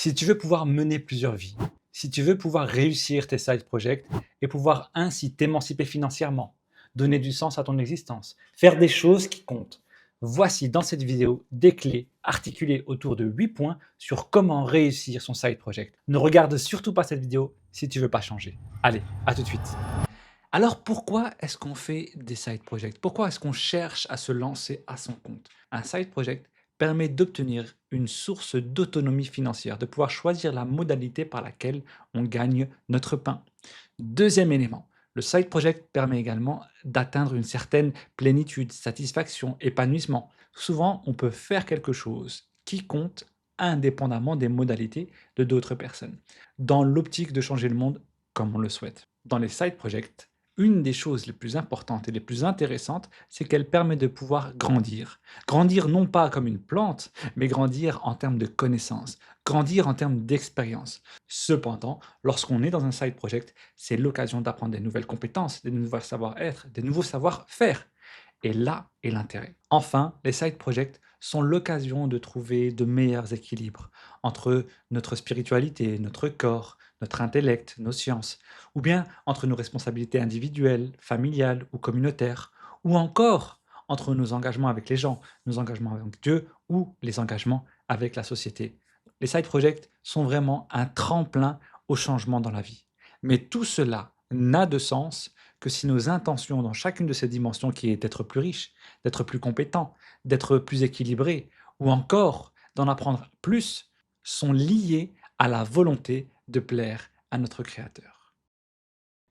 Si tu veux pouvoir mener plusieurs vies, si tu veux pouvoir réussir tes side projects et pouvoir ainsi t'émanciper financièrement, donner du sens à ton existence, faire des choses qui comptent, voici dans cette vidéo des clés articulées autour de 8 points sur comment réussir son side project. Ne regarde surtout pas cette vidéo si tu veux pas changer. Allez, à tout de suite. Alors pourquoi est-ce qu'on fait des side projects? Pourquoi est-ce qu'on cherche à se lancer à son compte? Un side project permet d'obtenir une source d'autonomie financière, de pouvoir choisir la modalité par laquelle on gagne notre pain. Deuxième élément, le side project permet également d'atteindre une certaine plénitude, satisfaction, épanouissement. Souvent, on peut faire quelque chose qui compte indépendamment des modalités de d'autres personnes, dans l'optique de changer le monde comme on le souhaite. Dans les side projects, une des choses les plus importantes et les plus intéressantes, c'est qu'elle permet de pouvoir grandir. Grandir non pas comme une plante, mais grandir en termes de connaissances, grandir en termes d'expérience. Cependant, lorsqu'on est dans un side project, c'est l'occasion d'apprendre des nouvelles compétences, des nouveaux savoir-être, des nouveaux savoir-faire. Et là est l'intérêt. Enfin, les side projects sont l'occasion de trouver de meilleurs équilibres entre notre spiritualité, notre corps, notre intellect, nos sciences, ou bien entre nos responsabilités individuelles, familiales ou communautaires, ou encore entre nos engagements avec les gens, nos engagements avec Dieu ou les engagements avec la société. Les side projects sont vraiment un tremplin au changement dans la vie. Mais tout cela n'a de sens que si nos intentions dans chacune de ces dimensions, qui est d'être plus riche, d'être plus compétent, d'être plus équilibré, ou encore d'en apprendre plus, sont liées à la volonté de plaire à notre Créateur.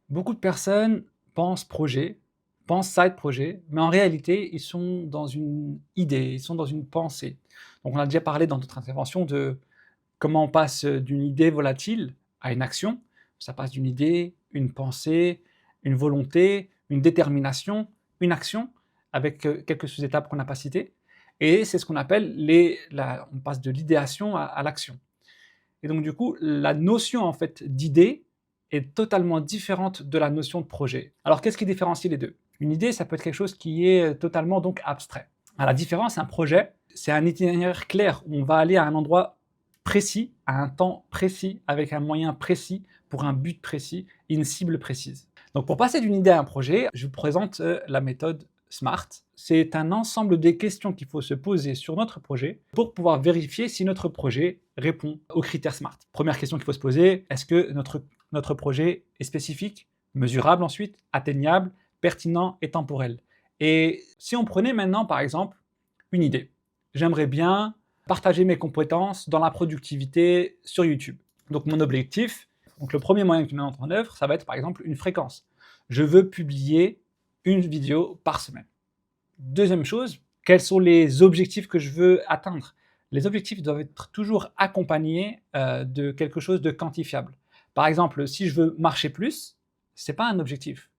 Beaucoup de personnes pensent projet, pensent side projet, mais en réalité, ils sont dans une idée, ils sont dans une pensée. Donc on a déjà parlé dans notre intervention de comment on passe d'une idée volatile à une action. Ça passe d'une idée, une pensée, une volonté, une détermination, une action, avec quelques sous-étapes qu'on n'a pas citées. Et c'est ce qu'on appelle on passe de l'idéation à l'action. Et donc du coup, la notion en fait d'idée est totalement différente de la notion de projet. Alors qu'est-ce qui différencie les deux? Une idée, ça peut être quelque chose qui est totalement donc abstrait. À la différence, un projet, c'est un itinéraire clair où on va aller à un endroit précis, à un temps précis, avec un moyen précis, pour un but précis et une cible précise. Donc pour passer d'une idée à un projet, je vous présente la méthode SMART. C'est un ensemble des questions qu'il faut se poser sur notre projet pour pouvoir vérifier si notre projet répond aux critères SMART. Première question qu'il faut se poser, est-ce que notre projet est spécifique, mesurable ensuite, atteignable, pertinent et temporel? Et si on prenait maintenant par exemple une idée, j'aimerais bien partager mes compétences dans la productivité sur YouTube. Donc mon objectif, donc le premier moyen que je mets en œuvre, ça va être par exemple une fréquence. Je veux publier une vidéo par semaine. Deuxième chose, quels sont les objectifs que je veux atteindre? Les objectifs doivent être toujours accompagnés de quelque chose de quantifiable. Par exemple, si je veux marcher plus, ce n'est pas un objectif.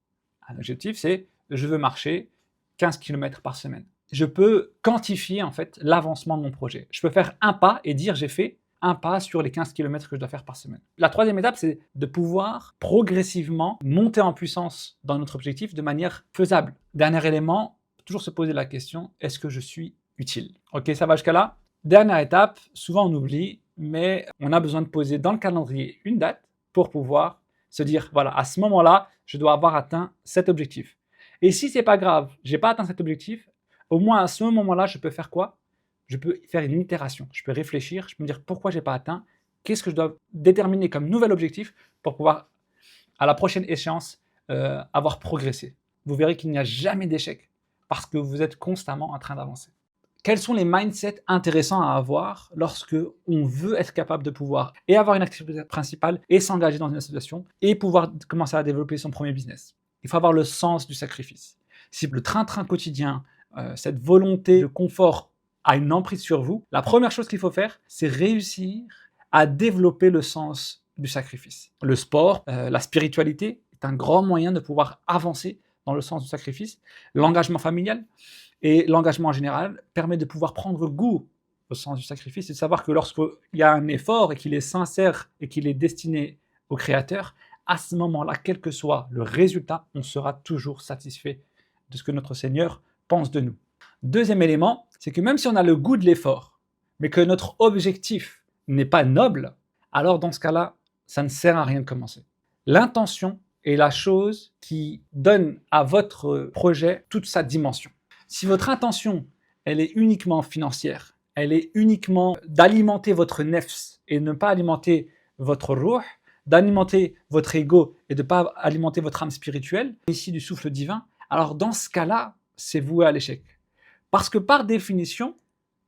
Un objectif, c'est je veux marcher 15 km par semaine. Je peux quantifier en fait l'avancement de mon projet. Je peux faire un pas et dire j'ai fait un pas sur les 15 km que je dois faire par semaine. La troisième étape, c'est de pouvoir progressivement monter en puissance dans notre objectif de manière faisable. Dernier élément, toujours se poser la question, est-ce que je suis utile? Ok, ça va jusqu'à là? Dernière étape, souvent on oublie, mais on a besoin de poser dans le calendrier une date pour pouvoir se dire, voilà, à ce moment-là, je dois avoir atteint cet objectif. Et si c'est pas grave, j'ai pas atteint cet objectif, au moins à ce moment-là, je peux faire quoi? Je peux faire une itération, je peux réfléchir, je peux me dire pourquoi j'ai pas atteint, qu'est-ce que je dois déterminer comme nouvel objectif pour pouvoir, à la prochaine échéance, avoir progressé. Vous verrez qu'il n'y a jamais d'échec parce que vous êtes constamment en train d'avancer. Quels sont les mindsets intéressants à avoir lorsque on veut être capable de pouvoir et avoir une activité principale et s'engager dans une association et pouvoir commencer à développer son premier business? Il faut avoir le sens du sacrifice. Si le train-train quotidien, cette volonté de confort a une emprise sur vous, la première chose qu'il faut faire, c'est réussir à développer le sens du sacrifice. Le sport, la spiritualité est un grand moyen de pouvoir avancer dans le sens du sacrifice. L'engagement familial et l'engagement en général permet de pouvoir prendre goût au sens du sacrifice et de savoir que lorsqu'il y a un effort et qu'il est sincère et qu'il est destiné au Créateur, à ce moment-là, quel que soit le résultat, on sera toujours satisfait de ce que notre Seigneur pense de nous. Deuxième élément, c'est que même si on a le goût de l'effort, mais que notre objectif n'est pas noble, alors dans ce cas-là, ça ne sert à rien de commencer. L'intention est la chose qui donne à votre projet toute sa dimension. Si votre intention, elle est uniquement financière, elle est uniquement d'alimenter votre nefs et ne pas alimenter votre ruh, d'alimenter votre ego et de ne pas alimenter votre âme spirituelle, ici du souffle divin, alors dans ce cas-là, c'est voué à l'échec. Parce que par définition,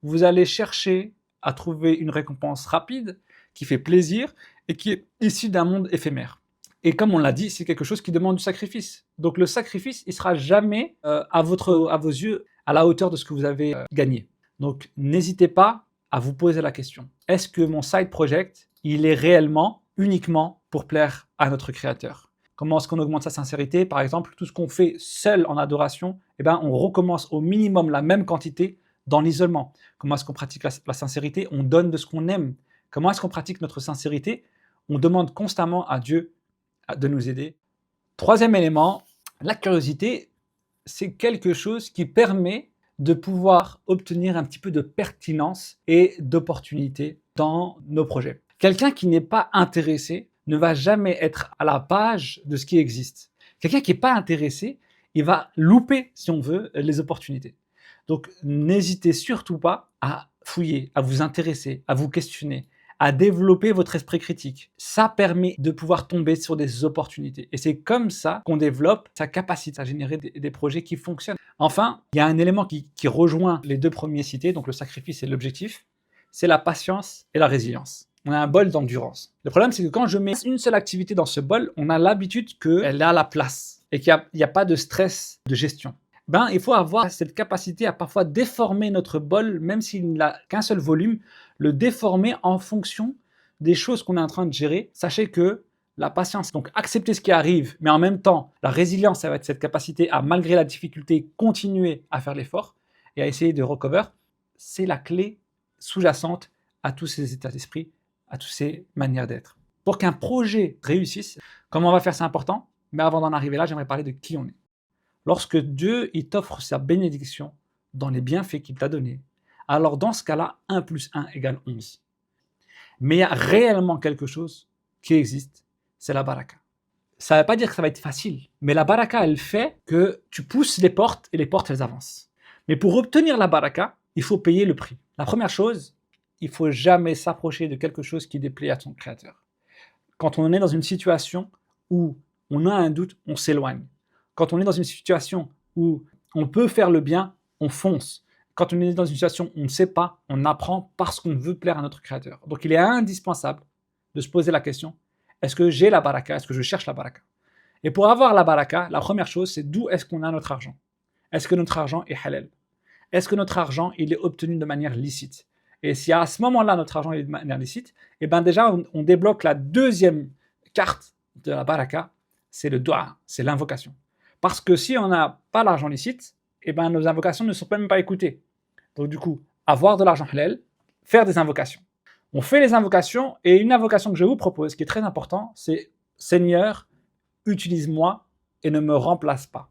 vous allez chercher à trouver une récompense rapide, qui fait plaisir et qui est issue d'un monde éphémère. Et comme on l'a dit, c'est quelque chose qui demande du sacrifice. Donc le sacrifice, il ne sera jamais à vos yeux à la hauteur de ce que vous avez gagné. Donc n'hésitez pas à vous poser la question. Est-ce que mon side project, il est réellement, uniquement pour plaire à notre créateur? Comment est-ce qu'on augmente sa sincérité? Par exemple, tout ce qu'on fait seul en adoration, eh ben, on recommence au minimum la même quantité dans l'isolement. Comment est-ce qu'on pratique la sincérité? On donne de ce qu'on aime. Comment est-ce qu'on pratique notre sincérité? On demande constamment à Dieu de nous aider. Troisième élément, la curiosité, c'est quelque chose qui permet de pouvoir obtenir un petit peu de pertinence et d'opportunité dans nos projets. Quelqu'un qui n'est pas intéressé ne va jamais être à la page de ce qui existe. Quelqu'un qui n'est pas intéressé, il va louper, si on veut, les opportunités. Donc, n'hésitez surtout pas à fouiller, à vous intéresser, à vous questionner, à développer votre esprit critique. Ça permet de pouvoir tomber sur des opportunités. Et c'est comme ça qu'on développe sa capacité à générer des projets qui fonctionnent. Enfin, il y a un élément qui rejoint les deux premiers cités, donc le sacrifice et l'objectif, c'est la patience et la résilience. On a un bol d'endurance. Le problème, c'est que quand je mets une seule activité dans ce bol, on a l'habitude qu'elle est à la place et qu'il n'y a pas de stress de gestion. Il faut avoir cette capacité à parfois déformer notre bol, même s'il n'a qu'un seul volume, le déformer en fonction des choses qu'on est en train de gérer. Sachez que la patience, donc accepter ce qui arrive, mais en même temps, la résilience, ça va être cette capacité à, malgré la difficulté, continuer à faire l'effort et à essayer de recover. C'est la clé sous-jacente à tous ces états d'esprit, à toutes ces manières d'être. Pour qu'un projet réussisse, comment on va faire, c'est important, mais avant d'en arriver là, j'aimerais parler de qui on est. Lorsque Dieu il t'offre sa bénédiction dans les bienfaits qu'il t'a donnés, alors dans ce cas-là, 1 plus 1 égale 11. Mais il y a réellement quelque chose qui existe, c'est la baraka. Ça ne veut pas dire que ça va être facile, mais la baraka, elle fait que tu pousses les portes et les portes, elles avancent. Mais pour obtenir la baraka, il faut payer le prix. La première chose, il ne faut jamais s'approcher de quelque chose qui déplaît à son créateur. Quand on est dans une situation où on a un doute, on s'éloigne. Quand on est dans une situation où on peut faire le bien, on fonce. Quand on est dans une situation où on ne sait pas, on apprend parce qu'on veut plaire à notre créateur. Donc il est indispensable de se poser la question, est-ce que j'ai la baraka? Est-ce que je cherche la baraka? Et pour avoir la baraka, la première chose, c'est d'où est-ce qu'on a notre argent? Est-ce que notre argent est halal? Est-ce que notre argent il est obtenu de manière licite? Et si à ce moment-là, notre argent est de manière licite, eh bien déjà, on débloque la deuxième carte de la baraka, c'est le dua, c'est l'invocation. Parce que si on n'a pas l'argent licite, eh ben nos invocations ne sont même pas écoutées. Donc du coup, avoir de l'argent halal, faire des invocations. On fait les invocations et une invocation que je vous propose, qui est très important, c'est « Seigneur, utilise-moi et ne me remplace pas.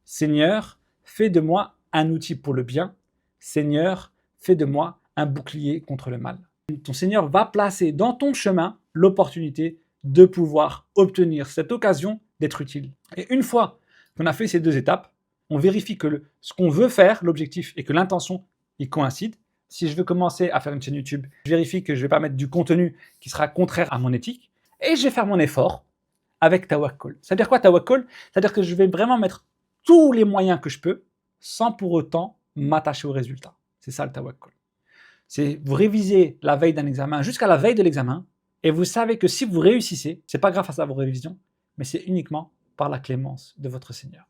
Seigneur, fais de moi un outil pour le bien. Seigneur, fais de moi un bouclier contre le mal. » Ton Seigneur va placer dans ton chemin l'opportunité de pouvoir obtenir cette occasion d'être utile. Et une fois qu'on a fait ces deux étapes, on vérifie que ce qu'on veut faire, l'objectif, et que l'intention, ils coïncident. Si je veux commencer à faire une chaîne YouTube, je vérifie que je ne vais pas mettre du contenu qui sera contraire à mon éthique, et je vais faire mon effort avec tawakkul. Ça veut dire quoi tawakkul? C'est-à-dire que je vais vraiment mettre tous les moyens que je peux, sans pour autant m'attacher au résultat. C'est ça le tawakkul. C'est vous révisez la veille d'un examen jusqu'à la veille de l'examen, et vous savez que si vous réussissez, ce n'est pas grâce à vos révisions, mais c'est uniquement par la clémence de votre Seigneur.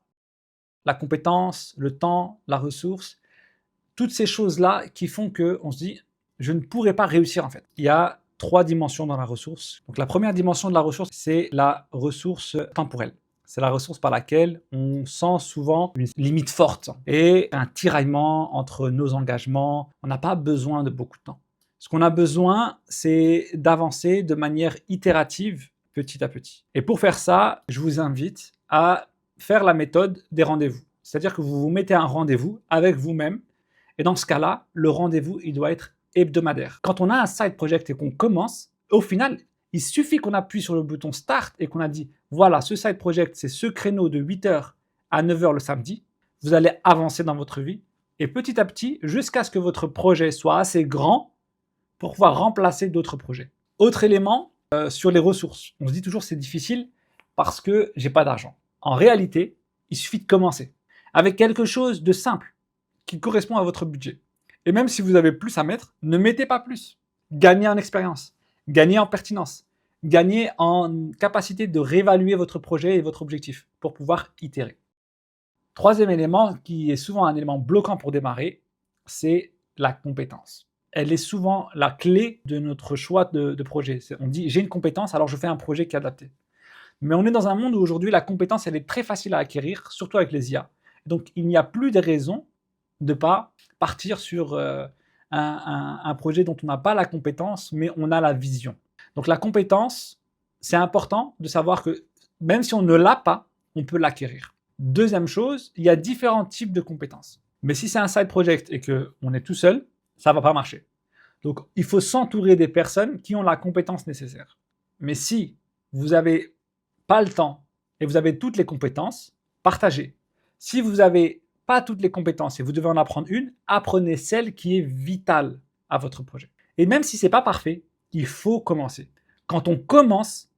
La compétence, le temps, la ressource, toutes ces choses-là qui font qu'on se dit « je ne pourrais pas réussir » en fait. Il y a 3 dimensions dans la ressource. Donc la première dimension de la ressource, c'est la ressource temporelle. C'est la ressource par laquelle on sent souvent une limite forte et un tiraillement entre nos engagements. On n'a pas besoin de beaucoup de temps. Ce qu'on a besoin, c'est d'avancer de manière itérative petit à petit. Et pour faire ça, je vous invite à faire la méthode des rendez-vous. C'est-à-dire que vous vous mettez un rendez-vous avec vous-même et dans ce cas-là, le rendez-vous, il doit être hebdomadaire. Quand on a un side project et qu'on commence, Au final, il suffit qu'on appuie sur le bouton Start et qu'on a dit « Voilà, ce side project, c'est ce créneau de 8h à 9h le samedi. » Vous allez avancer dans votre vie et petit à petit, jusqu'à ce que votre projet soit assez grand pour pouvoir remplacer d'autres projets. Autre élément, sur les ressources. On se dit toujours c'est difficile parce que j'ai pas d'argent. En réalité, il suffit de commencer avec quelque chose de simple qui correspond à votre budget. Et même si vous avez plus à mettre, ne mettez pas plus. Gagnez en expérience, gagnez en pertinence, gagnez en capacité de réévaluer votre projet et votre objectif pour pouvoir itérer. Troisième élément, qui est souvent un élément bloquant pour démarrer, c'est la compétence. Elle est souvent la clé de notre choix de projet. On dit j'ai une compétence, alors je fais un projet qui est adapté. Mais on est dans un monde où aujourd'hui la compétence elle est très facile à acquérir, surtout avec les IA. Donc il n'y a plus de raison de ne pas partir sur un projet dont on n'a pas la compétence, mais on a la vision. Donc la compétence, c'est important de savoir que même si on ne l'a pas, on peut l'acquérir. Deuxième chose, il y a différents types de compétences. Mais si c'est un side project et qu'on est tout seul, ça ne va pas marcher. Donc, il faut s'entourer des personnes qui ont la compétence nécessaire. Mais si vous n'avez pas le temps et vous avez toutes les compétences, partagez. Si vous n'avez pas toutes les compétences et vous devez en apprendre une, apprenez celle qui est vitale à votre projet. Et même si ce n'est pas parfait, il faut commencer. Quand on commence,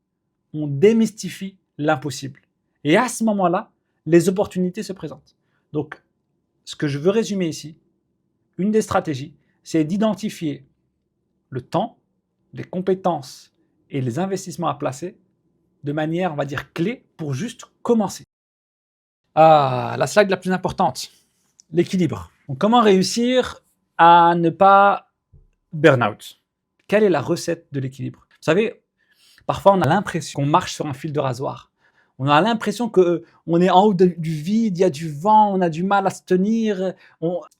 on démystifie l'impossible. Et à ce moment-là, les opportunités se présentent. Donc, ce que je veux résumer ici, une des stratégies, c'est d'identifier le temps, les compétences et les investissements à placer de manière, on va dire, clé pour juste commencer. Ah, la slide la plus importante, l'équilibre. Donc, comment réussir à ne pas burn out? Quelle est la recette de l'équilibre? Vous savez, parfois on a l'impression qu'on marche sur un fil de rasoir. On a l'impression qu'on est en haut du vide, il y a du vent, on a du mal à se tenir.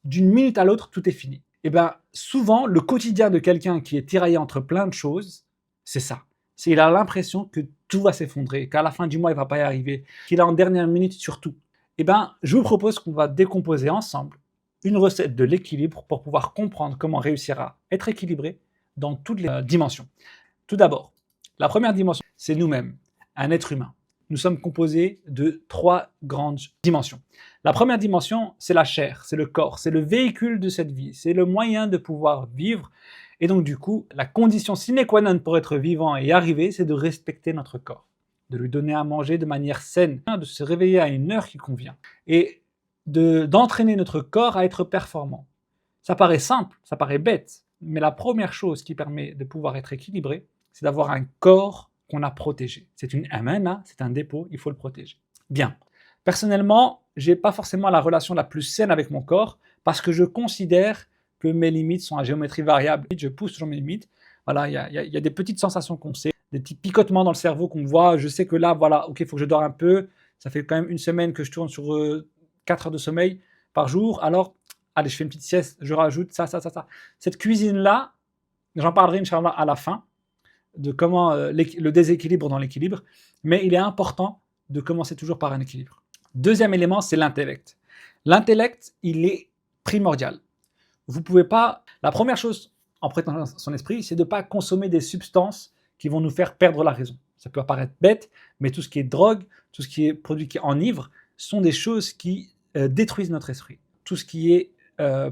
D'une minute à l'autre, tout est fini. Et bien, souvent, le quotidien de quelqu'un qui est tiraillé entre plein de choses, c'est ça. Il a l'impression que tout va s'effondrer, qu'à la fin du mois, il ne va pas y arriver, qu'il est en dernière minute sur tout. Et bien, je vous propose qu'on va décomposer ensemble une recette de l'équilibre pour pouvoir comprendre comment réussir à être équilibré dans toutes les dimensions. Tout d'abord, la première dimension, c'est nous-mêmes, un être humain. Nous sommes composés de 3 grandes dimensions. La première dimension, c'est la chair, c'est le corps, c'est le véhicule de cette vie, c'est le moyen de pouvoir vivre. Et donc du coup, la condition sine qua non pour être vivant et y arriver, c'est de respecter notre corps, de lui donner à manger de manière saine, de se réveiller à une heure qui convient et d'entraîner notre corps à être performant. Ça paraît simple, ça paraît bête, mais la première chose qui permet de pouvoir être équilibré, c'est d'avoir un corps qu'on a protégé. C'est une amana, c'est un dépôt, il faut le protéger. Bien. Personnellement, je n'ai pas forcément la relation la plus saine avec mon corps parce que je considère que mes limites sont à géométrie variable. Je pousse toujours mes limites. Voilà, il y a des petites sensations qu'on sait, des petits picotements dans le cerveau qu'on voit. Je sais que là, voilà, ok, il faut que je dors un peu. Ça fait quand même une semaine que je tourne sur 4 heures de sommeil par jour. Alors, allez, je fais une petite sieste, je rajoute ça. Cette cuisine-là, j'en parlerai, Inch'Allah, à la fin, de comment le déséquilibre dans l'équilibre, mais il est important de commencer toujours par un équilibre. Deuxième élément, c'est l'intellect. L'intellect, il est primordial. Vous pouvez pas... La première chose en prêtant son esprit, c'est de ne pas consommer des substances qui vont nous faire perdre la raison. Ça peut apparaître bête, mais tout ce qui est drogue, tout ce qui est produit qui enivre, sont des choses qui détruisent notre esprit. Tout ce qui est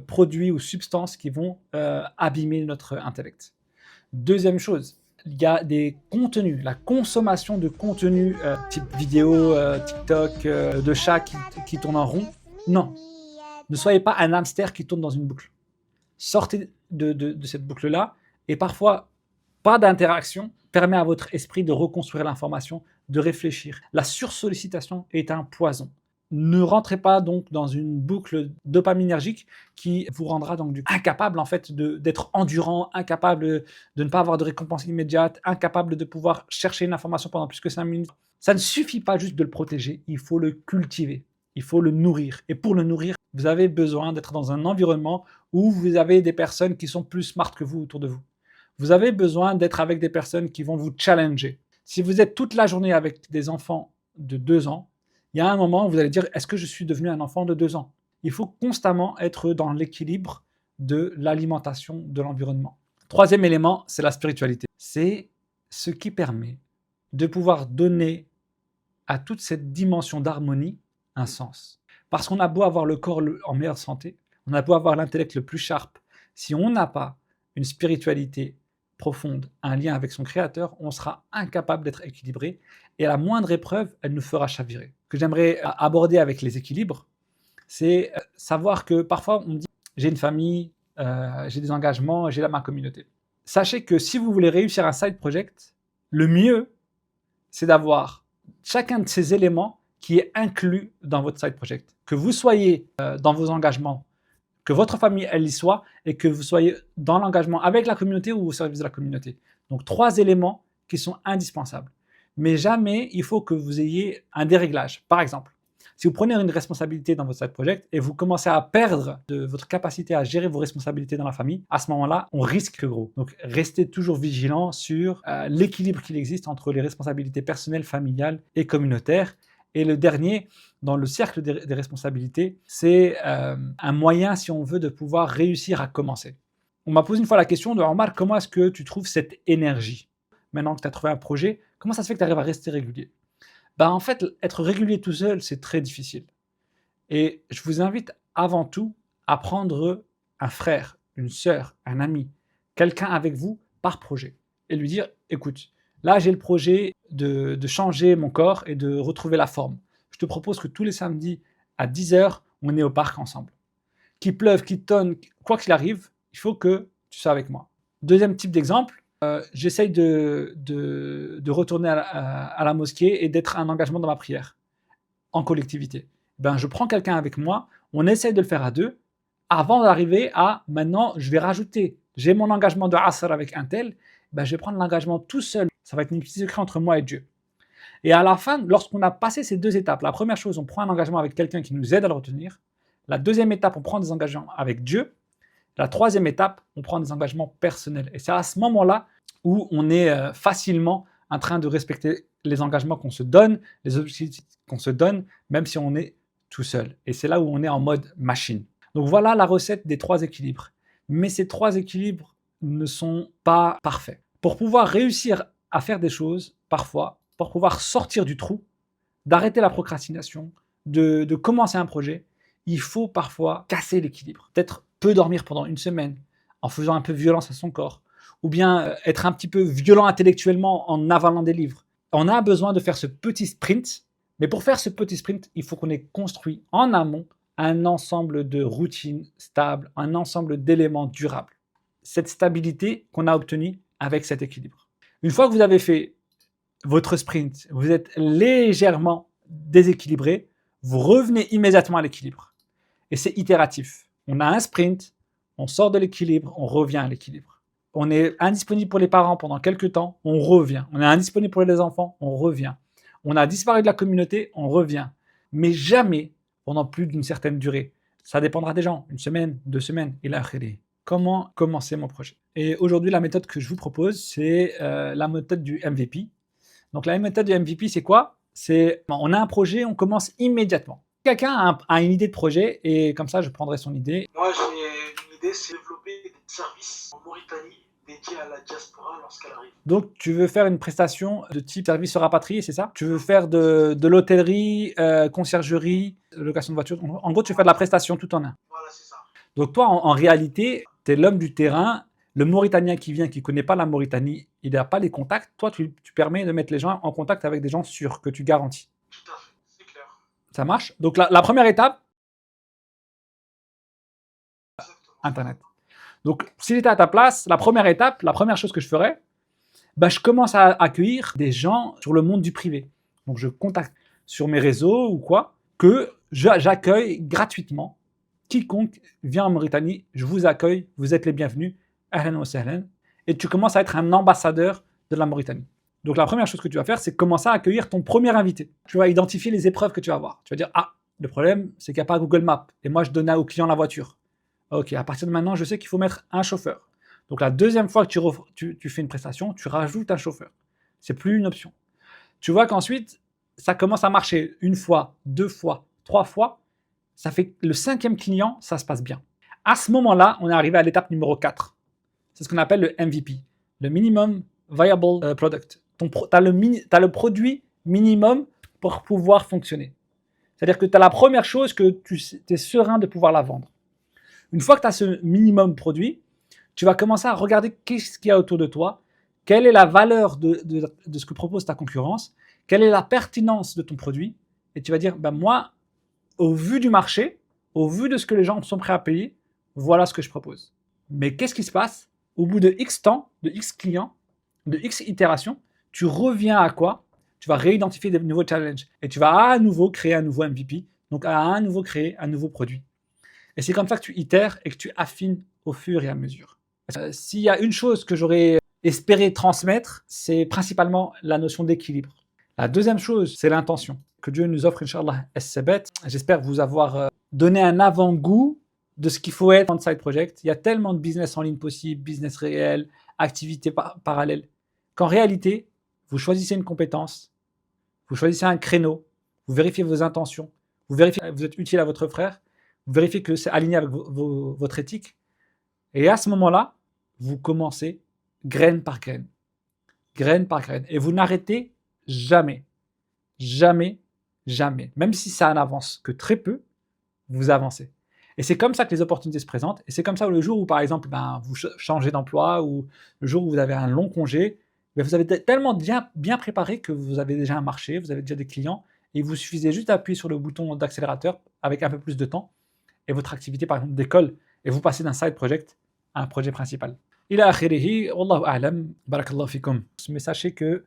produits ou substances qui vont abîmer notre intellect. Deuxième chose, il y a des contenus, la consommation de contenus type vidéo, TikTok, de chats qui tournent en rond. Non, ne soyez pas un hamster qui tourne dans une boucle. Sortez de cette boucle-là et parfois, pas d'interaction permet à votre esprit de reconstruire l'information, de réfléchir. La sursollicitation est un poison. Ne rentrez pas donc dans une boucle dopaminergique qui vous rendra donc incapable en fait d'être endurant, incapable de ne pas avoir de récompense immédiate, incapable de pouvoir chercher une information pendant plus que 5 minutes. Ça ne suffit pas juste de le protéger, il faut le cultiver, il faut le nourrir. Et pour le nourrir, vous avez besoin d'être dans un environnement où vous avez des personnes qui sont plus smart que vous autour de vous. Vous avez besoin d'être avec des personnes qui vont vous challenger. Si vous êtes toute la journée avec des enfants de 2 ans, il y a un moment où vous allez dire « Est-ce que je suis devenu un enfant de 2 ans ?» Il faut constamment être dans l'équilibre de l'alimentation de l'environnement. Troisième élément, c'est la spiritualité. C'est ce qui permet de pouvoir donner à toute cette dimension d'harmonie un sens. Parce qu'on a beau avoir le corps en meilleure santé, on a beau avoir l'intellect le plus sharp, si on n'a pas une spiritualité profonde, un lien avec son créateur, on sera incapable d'être équilibré et à la moindre épreuve, elle nous fera chavirer. Ce que j'aimerais aborder avec les équilibres, c'est savoir que parfois on dit j'ai une famille, j'ai des engagements, j'ai ma communauté. Sachez que si vous voulez réussir un side project, le mieux, c'est d'avoir chacun de ces éléments qui est inclus dans votre side project. Que vous soyez dans vos engagements, que votre famille, elle y soit, et que vous soyez dans l'engagement avec la communauté ou au service de la communauté. Donc, 3 éléments qui sont indispensables. Mais jamais, il faut que vous ayez un déréglage. Par exemple, si vous prenez une responsabilité dans votre side project et vous commencez à perdre de votre capacité à gérer vos responsabilités dans la famille, à ce moment-là, on risque gros. Donc, restez toujours vigilant sur l'équilibre qu'il existe entre les responsabilités personnelles, familiales et communautaires. Et le dernier, dans le cercle des responsabilités, c'est un moyen, si on veut, de pouvoir réussir à commencer. On m'a posé une fois la question de Omar, comment est-ce que tu trouves cette énergie? Maintenant que tu as trouvé un projet, comment ça se fait que tu arrives à rester régulier? En fait, être régulier tout seul, c'est très difficile. Et je vous invite avant tout à prendre un frère, une sœur, un ami, quelqu'un avec vous par projet et lui dire, écoute, là j'ai le projet de changer mon corps et de retrouver la forme. Je te propose que tous les samedis à 10h, on est au parc ensemble. Qu'il pleuve, qu'il tonne, quoi qu'il arrive, il faut que tu sois avec moi. Deuxième type d'exemple, j'essaye de retourner à la mosquée et d'être un engagement dans ma prière, en collectivité. Je prends quelqu'un avec moi, on essaye de le faire à deux, avant d'arriver à maintenant, je vais rajouter, j'ai mon engagement de Asr avec un tel, je vais prendre l'engagement tout seul. Ça va être une petite secret entre moi et Dieu. Et à la fin, lorsqu'on a passé ces 2 étapes, la première chose, on prend un engagement avec quelqu'un qui nous aide à le retenir. La deuxième étape, on prend des engagements avec Dieu. La troisième étape, on prend des engagements personnels. Et c'est à ce moment-là où on est facilement en train de respecter les engagements qu'on se donne, les objectifs qu'on se donne, même si on est tout seul. Et c'est là où on est en mode machine. Donc voilà la recette des 3 équilibres. Mais ces 3 équilibres ne sont pas parfaits. Pour pouvoir réussir à faire des choses, parfois, pour pouvoir sortir du trou, d'arrêter la procrastination, de commencer un projet, il faut parfois casser l'équilibre. Peut-être peu dormir pendant une semaine, en faisant un peu violence à son corps, ou bien être un petit peu violent intellectuellement en avalant des livres. On a besoin de faire ce petit sprint, mais pour faire ce petit sprint, il faut qu'on ait construit en amont un ensemble de routines stables, un ensemble d'éléments durables. Cette stabilité qu'on a obtenue avec cet équilibre. Une fois que vous avez fait votre sprint, vous êtes légèrement déséquilibré, vous revenez immédiatement à l'équilibre. Et c'est itératif. On a un sprint, on sort de l'équilibre, on revient à l'équilibre. On est indisponible pour les parents pendant quelques temps, on revient. On est indisponible pour les enfants, on revient. On a disparu de la communauté, on revient. Mais jamais pendant plus d'une certaine durée. Ça dépendra des gens, 1 semaine, 2 semaines, et là, comment commencer mon projet. Et aujourd'hui, la méthode que je vous propose, c'est la méthode du MVP. Donc la méthode du MVP, c'est quoi? C'est on a un projet, on commence immédiatement. Quelqu'un a une idée de projet et comme ça, je prendrai son idée. Moi, j'ai une idée, c'est développer des services en Mauritanie dédiés à la diaspora lorsqu'elle arrive. Donc tu veux faire une prestation de type service rapatrié, c'est ça? Tu veux faire de l'hôtellerie, conciergerie, location de voiture. En gros, tu veux faire de la prestation tout en un. Voilà, c'est ça. Donc toi, en réalité, tu es l'homme du terrain. Le Mauritanien qui vient, qui ne connaît pas la Mauritanie, il n'a pas les contacts. Toi, tu permets de mettre les gens en contact avec des gens sûrs, que tu garantis. Tout à fait, c'est clair. Ça marche? Donc la première étape, Exactement. Internet. Donc si j'étais à ta place, la première étape, la première chose que je ferais, je commence à accueillir des gens sur le monde du privé. Donc je contacte sur mes réseaux ou quoi, que j'accueille gratuitement. Quiconque vient en Mauritanie, je vous accueille, vous êtes les bienvenus. Ahlan wa sahlan. Et tu commences à être un ambassadeur de la Mauritanie. Donc la première chose que tu vas faire, c'est commencer à accueillir ton premier invité. Tu vas identifier les épreuves que tu vas avoir. Tu vas dire, ah, le problème, c'est qu'il n'y a pas Google Maps. Et moi, je donnais au client la voiture. Ok, à partir de maintenant, je sais qu'il faut mettre un chauffeur. Donc la deuxième fois que tu fais une prestation, tu rajoutes un chauffeur. C'est plus une option. Tu vois qu'ensuite, ça commence à marcher 1 fois, 2 fois, 3 fois. Ça fait le 5e client, ça se passe bien. À ce moment-là, on est arrivé à l'étape numéro 4. C'est ce qu'on appelle le MVP, le Minimum Viable Product. Tu as le produit minimum pour pouvoir fonctionner. C'est-à-dire que tu as la première chose que tu es serein de pouvoir la vendre. Une fois que tu as ce minimum produit, tu vas commencer à regarder qu'est-ce qu'il y a autour de toi, quelle est la valeur de ce que propose ta concurrence, quelle est la pertinence de ton produit, et tu vas dire, ben moi, au vu du marché, au vu de ce que les gens sont prêts à payer, voilà ce que je propose. Mais qu'est-ce qui se passe? Au bout de X temps, de X clients, de X itérations, tu reviens à quoi? Tu vas réidentifier des nouveaux challenges et tu vas à nouveau créer un nouveau MVP, donc à nouveau créer un nouveau produit. Et c'est comme ça que tu itères et que tu affines au fur et à mesure. S'il y a une chose que j'aurais espéré transmettre, c'est principalement la notion d'équilibre. La deuxième chose, c'est l'intention. Que Dieu nous offre, Inch'Allah, as-sabat. J'espère vous avoir donné un avant-goût de ce qu'il faut être dans le side project. Il y a tellement de business en ligne possible, business réel, activités parallèles, qu'en réalité, vous choisissez une compétence, vous choisissez un créneau, vous vérifiez vos intentions, vous vérifiez que vous êtes utile à votre frère, vous vérifiez que c'est aligné avec votre éthique. Et à ce moment-là, vous commencez graine par graine. Graine par graine. Et vous n'arrêtez jamais. Jamais, jamais. Même si ça n'avance que très peu, vous avancez. Et c'est comme ça que les opportunités se présentent. Et c'est comme ça le jour où, par exemple, vous changez d'emploi ou le jour où vous avez un long congé, vous avez tellement bien préparé que vous avez déjà un marché, vous avez déjà des clients, et il vous suffisait juste d'appuyer sur le bouton d'accélérateur avec un peu plus de temps, et votre activité, par exemple, décolle, et vous passez d'un side project à un projet principal. Ila akhirihi, wallahu a'lam, barakallahu fikum. Mais sachez que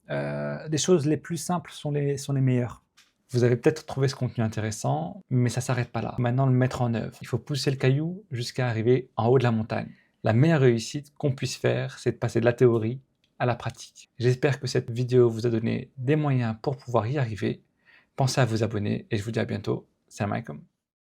les choses les plus simples sont les meilleures. Vous avez peut-être trouvé ce contenu intéressant, mais ça ne s'arrête pas là. Maintenant, le mettre en œuvre. Il faut pousser le caillou jusqu'à arriver en haut de la montagne. La meilleure réussite qu'on puisse faire, c'est de passer de la théorie à la pratique. J'espère que cette vidéo vous a donné des moyens pour pouvoir y arriver. Pensez à vous abonner et je vous dis à bientôt. Salam alaikum.